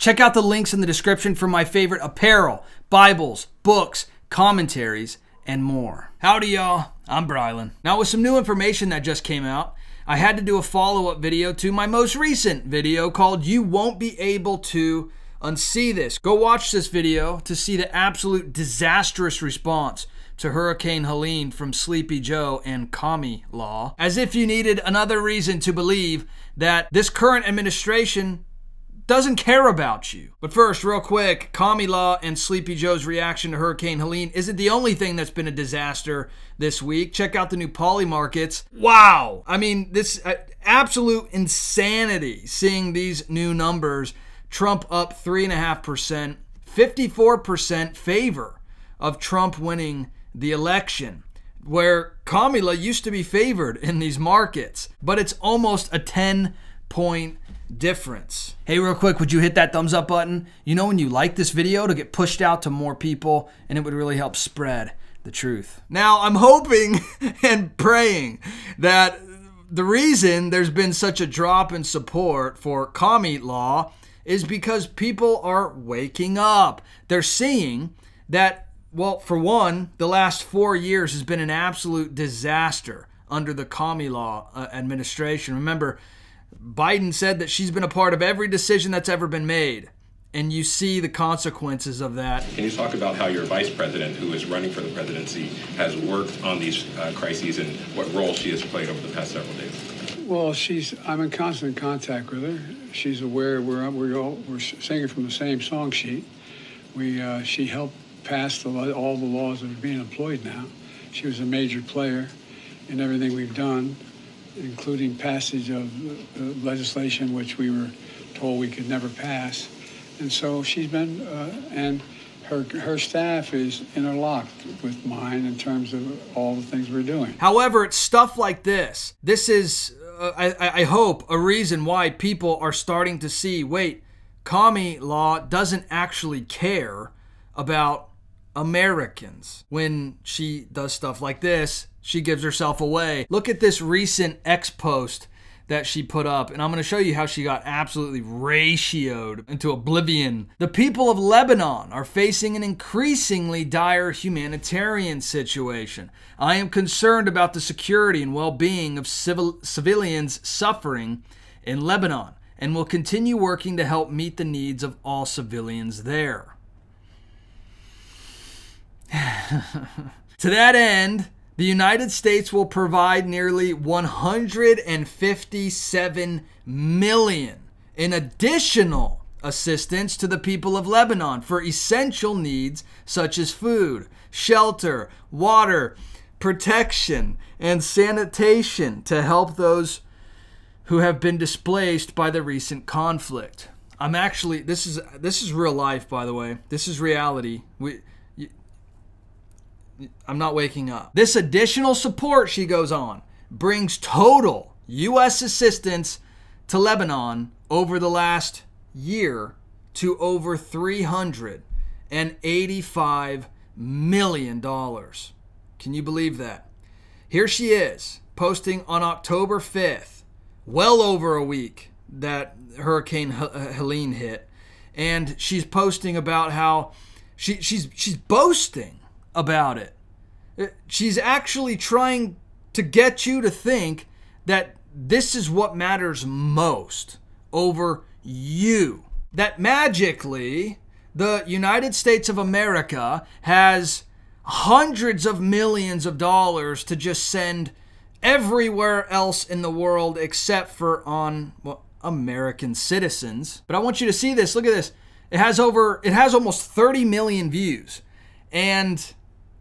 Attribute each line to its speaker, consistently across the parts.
Speaker 1: Check out the links in the description for my favorite apparel, Bibles, books, commentaries, and more. Howdy, y'all. I'm Brylan. Now, with some new information that just came out, I had to do a follow-up video to my most recent video called You Won't Be Able to Unsee This. Go watch this video to see the absolute disastrous response to Hurricane Helene from Sleepy Joe and Commie Law, as if you needed another reason to believe that this current administration doesn't care about you. But first, real quick, Commie Law and Sleepy Joe's reaction to Hurricane Helene isn't the only thing that's been a disaster this week. Check out the new poly markets. Wow! I mean, this absolute insanity seeing these new numbers. Trump up 3.5%, 54% favor of Trump winning the election, where Commie Law used to be favored in these markets, but it's almost a 10-point difference. Hey, real quick, would you hit that thumbs up button? You know when you like this video to get pushed out to more people, and it would really help spread the truth. Now, I'm hoping and praying that the reason there's been such a drop in support for Commie Law is because people are waking up. They're seeing that, well, for one, the last 4 years has been an absolute disaster under the Commie Law administration. Remember, Biden said that she's been a part of every decision that's ever been made, and you see the consequences of that.
Speaker 2: Can you talk about how your vice president, who is running for the presidency, has worked on these crises and what role she has played over the past several days?
Speaker 3: Well, I'm in constant contact with her. She's aware we're singing from the same song sheet. She helped pass all the laws that are being employed now. She was a major player in everything we've done, including passage of legislation which we were told we could never pass. And so she's been, and her staff is interlocked with mine in terms of all the things we're doing.
Speaker 1: However, it's stuff like this. This is, I hope, a reason why people are starting to see, wait, Commie Law doesn't actually care about Americans. When she does stuff like this, she gives herself away. Look at this recent X post that she put up, and I'm going to show you how she got absolutely ratioed into oblivion. The people of Lebanon are facing an increasingly dire humanitarian situation. I am concerned about the security and well-being of civilians suffering in Lebanon and will continue working to help meet the needs of all civilians there. To that end, the United States will provide nearly $157 million in additional assistance to the people of Lebanon for essential needs such as food, shelter, water, protection, and sanitation to help those who have been displaced by the recent conflict. This is real life, by the way. This is reality. I'm not waking up. This additional support, she goes on, brings total U.S. assistance to Lebanon over the last year to over $385 million. Can you believe that? Here she is, posting on October 5th, well over a week that Hurricane Helene hit, and she's posting about how she's boasting about it. She's actually trying to get you to think that this is what matters most over you. That magically, the United States of America has hundreds of millions of dollars to just send everywhere else in the world except for on, well, American citizens. But I want you to see this. Look at this. It has almost 30 million views and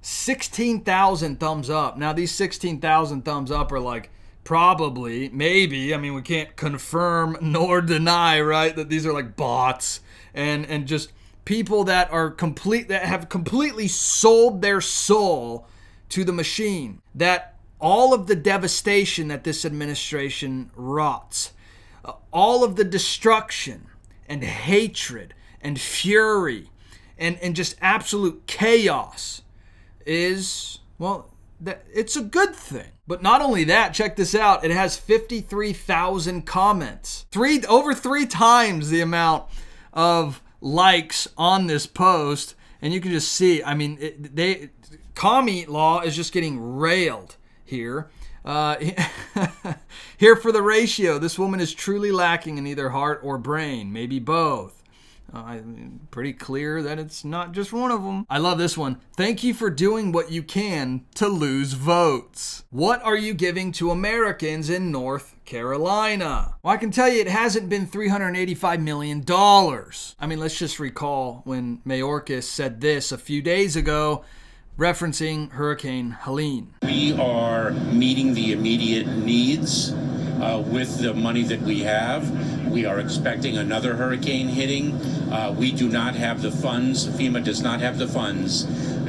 Speaker 1: 16,000 thumbs up. Now, these 16,000 thumbs up are like probably, maybe, I mean, we can't confirm nor deny, right, that these are like bots and just people that have completely sold their soul to the machine. That all of the devastation that this administration wrought, all of the destruction and hatred and fury and just absolute chaos is, well, it's a good thing. But not only that, check this out. It has 53,000 comments. Over three times the amount of likes on this post, and you can just see, I mean, commie law is just getting railed here. Here for the ratio. This woman is truly lacking in either heart or brain, maybe both. Pretty clear that it's not just one of them. I love this one. Thank you for doing what you can to lose votes. What are you giving to Americans in North Carolina? Well, I can tell you it hasn't been $385 million. I mean, let's just recall when Mayorkas said this a few days ago, referencing Hurricane Helene.
Speaker 4: We are meeting the immediate needs with the money that we have. We are expecting another hurricane hitting. We do not have the funds. FEMA does not have the funds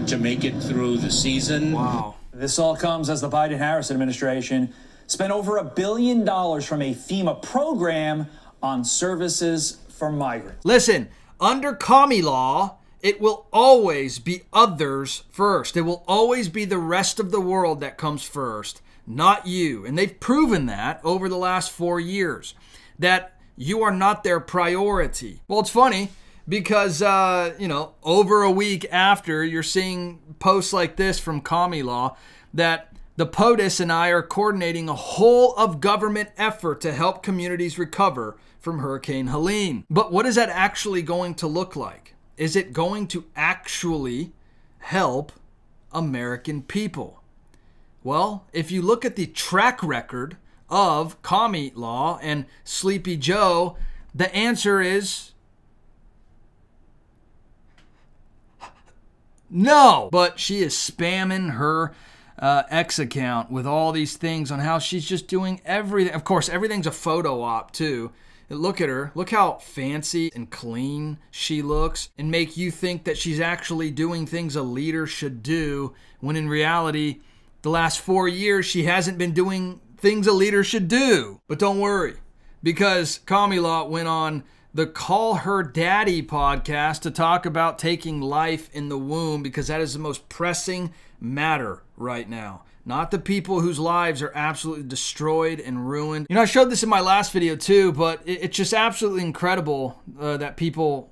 Speaker 4: to make it through the season.
Speaker 1: Wow.
Speaker 5: This all comes as the Biden-Harris administration spent over $1 billion from a FEMA program on services for migrants.
Speaker 1: Listen, under commie law, it will always be others first. It will always be the rest of the world that comes first, not you. And they've proven that over the last 4 years, that you are not their priority. Well, it's funny because, over a week after, you're seeing posts like this from commie law that the POTUS and I are coordinating a whole of government effort to help communities recover from Hurricane Helene. But what is that actually going to look like? Is it going to actually help American people? Well, if you look at the track record of commie law and Sleepy Joe, the answer is no. But she is spamming her X account with all these things on how she's just doing everything. Of course, everything's a photo op too. Look at her. Look how fancy and clean she looks, and make you think that she's actually doing things a leader should do, when in reality, the last 4 years, she hasn't been doing things a leader should do. But don't worry, because commie law went on the Call Her Daddy podcast to talk about taking life in the womb, because that is the most pressing matter right now. Not the people whose lives are absolutely destroyed and ruined. I showed this in my last video too, but it's just absolutely incredible that people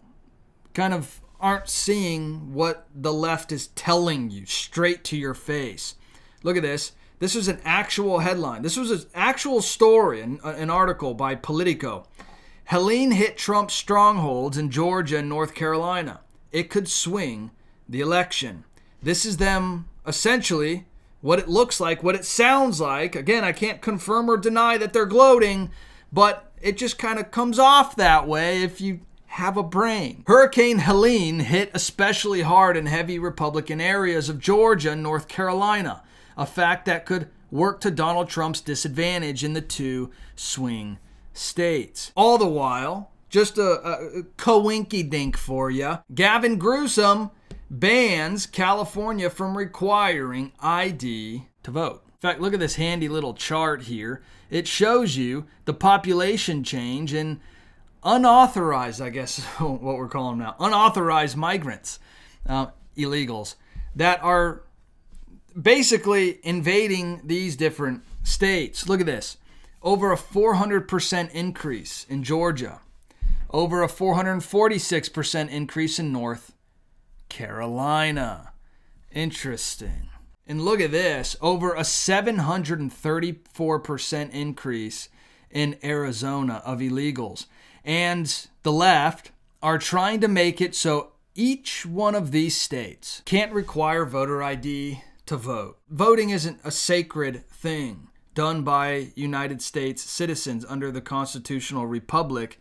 Speaker 1: kind of aren't seeing what the left is telling you straight to your face. Look at this. This was an actual headline. This was an actual story, an article by Politico. Helene hit Trump's strongholds in Georgia and North Carolina. It could swing the election. This is them essentially, what it looks like, what it sounds like. Again, I can't confirm or deny that they're gloating, but it just kind of comes off that way if you have a brain. Hurricane Helene hit especially hard in heavy Republican areas of Georgia and North Carolina, a fact that could work to Donald Trump's disadvantage in the two swing states. All the while, just a coinky-dink for you, Gavin Newsom bans California from requiring ID to vote. In fact, look at this handy little chart here. It shows you the population change in unauthorized, I guess what we're calling them now, unauthorized migrants, illegals, that are basically invading these different states. Look at this. Over a 400% increase in Georgia. Over a 446% increase in North Carolina. Interesting. And look at this. Over a 734% increase in Arizona of illegals. And the left are trying to make it so each one of these states can't require voter ID to vote. Voting isn't a sacred thing done by United States citizens under the constitutional republic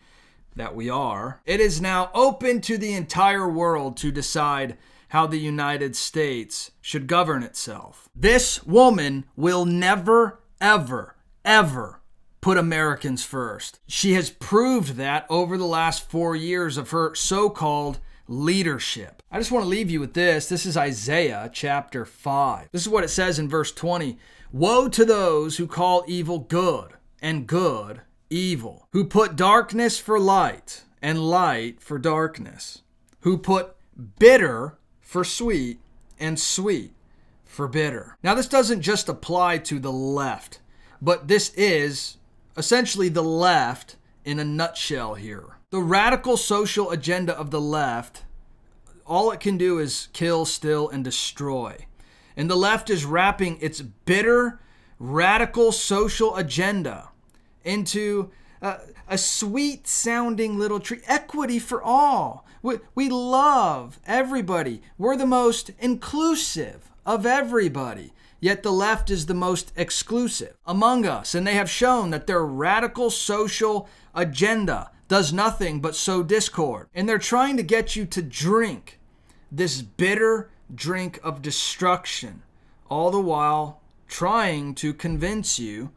Speaker 1: that we are. It is now open to the entire world to decide how the United States should govern itself. This woman will never, ever, ever put Americans first. She has proved that over the last 4 years of her so-called leadership. I just want to leave you with this. This is Isaiah chapter 5. This is what it says in verse 20. Woe to those who call evil good and good evil, who put darkness for light and light for darkness, who put bitter for sweet and sweet for bitter. Now, this doesn't just apply to the left, but this is essentially the left in a nutshell here. The radical social agenda of the left, all it can do is kill, steal, and destroy. And the left is wrapping its bitter, radical social agenda into a sweet-sounding little tree. Equity for all. We love everybody. We're the most inclusive of everybody. Yet the left is the most exclusive among us. And they have shown that their radical social agenda does nothing but sow discord. And they're trying to get you to drink this bitter drink of destruction, all the while trying to convince you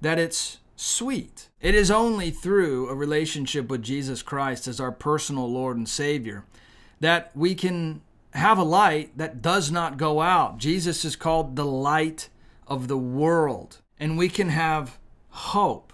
Speaker 1: that it's sweet. It is only through a relationship with Jesus Christ as our personal Lord and Savior that we can have a light that does not go out. Jesus is called the light of the world. And we can have hope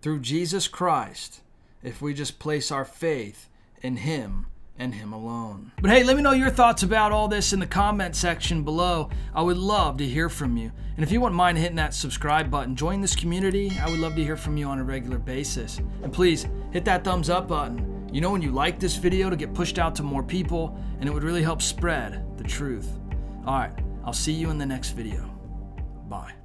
Speaker 1: through Jesus Christ if we just place our faith in Him and Him alone. But hey, let me know your thoughts about all this in the comment section below. I would love to hear from you. And if you wouldn't mind hitting that subscribe button, join this community. I would love to hear from you on a regular basis. And please hit that thumbs up button. You know when you like this video to get pushed out to more people, and it would really help spread the truth. All right, I'll see you in the next video. Bye.